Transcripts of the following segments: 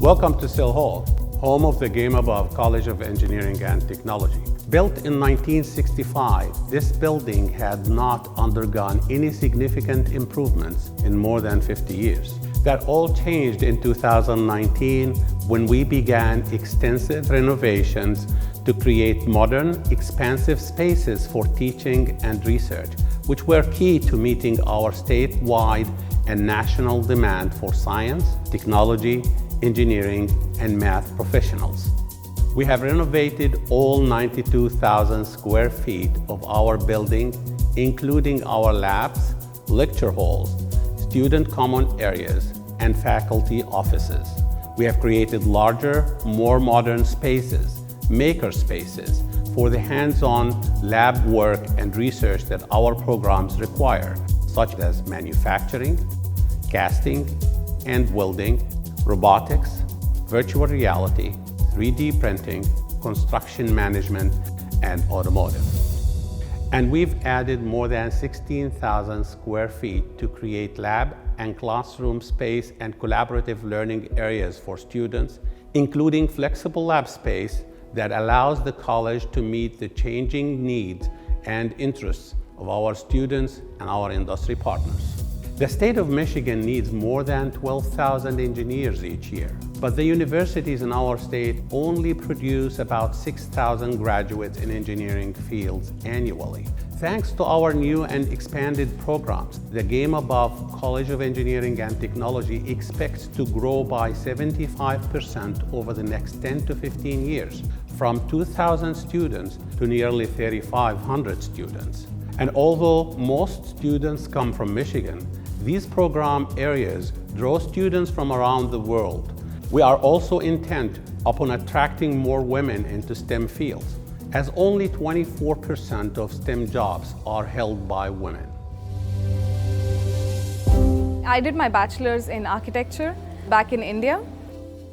Welcome to Sill Hall, home of the GameAbove College of Engineering and Technology. Built in 1965, this building had not undergone any significant improvements in more than 50 years. That all changed in 2019 when we began extensive renovations to create modern, expansive spaces for teaching and research, which were key to meeting our statewide and national demand for science, technology, engineering, and math professionals. We have renovated all 92,000 square feet of our building, including our labs, lecture halls, student common areas, and faculty offices. We have created larger, more modern spaces, maker spaces, for the hands-on lab work and research that our programs require, such as manufacturing, casting and welding, robotics, virtual reality, 3D printing, construction management, and automotive. And we've added more than 16,000 square feet to create lab and classroom space and collaborative learning areas for students, including flexible lab space that allows the college to meet the changing needs and interests of our students and our industry partners. The state of Michigan needs more than 12,000 engineers each year, but the universities in our state only produce about 6,000 graduates in engineering fields annually. Thanks to our new and expanded programs, the GameAbove College of Engineering and Technology expects to grow by 75% over the next 10 to 15 years, from 2,000 students to nearly 3,500 students. And although most students come from Michigan, these program areas draw students from around the world. We are also intent upon attracting more women into STEM fields, as only 24% of STEM jobs are held by women. I did my bachelor's in architecture back in India.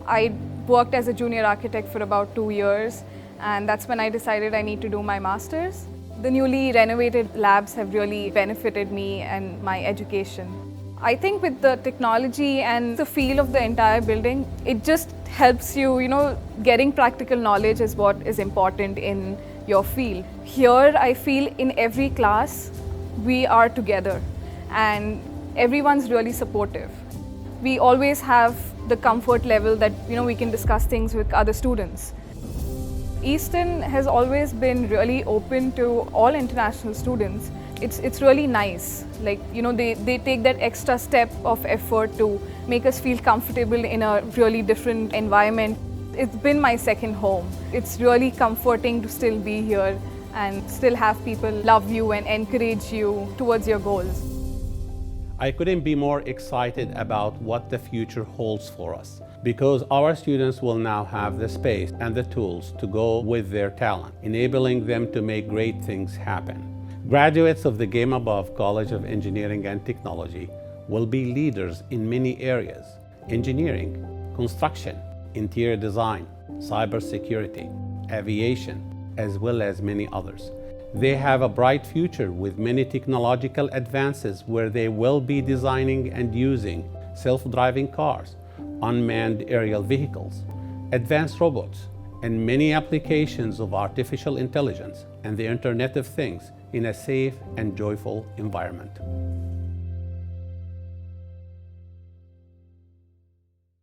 I worked as a junior architect for about 2 years, and that's when I decided I need to do my master's. The newly renovated labs have really benefited me and my education. I think with the technology and the feel of the entire building, it just helps you, getting practical knowledge is what is important in your field. Here, I feel in every class, we are together and everyone's really supportive. We always have the comfort level that, we can discuss things with other students. Eastern has always been really open to all international students. It's really nice. Like, they take that extra step of effort to make us feel comfortable in a really different environment. It's been my second home. It's really comforting to still be here and still have people love you and encourage you towards your goals. I couldn't be more excited about what the future holds for us, because our students will now have the space and the tools to go with their talent, enabling them to make great things happen. Graduates of the GameAbove College of Engineering and Technology will be leaders in many areas: engineering, construction, interior design, cybersecurity, aviation, as well as many others. They have a bright future with many technological advances where they will be designing and using self-driving cars, unmanned aerial vehicles, advanced robots, and many applications of artificial intelligence and the Internet of Things in a safe and joyful environment.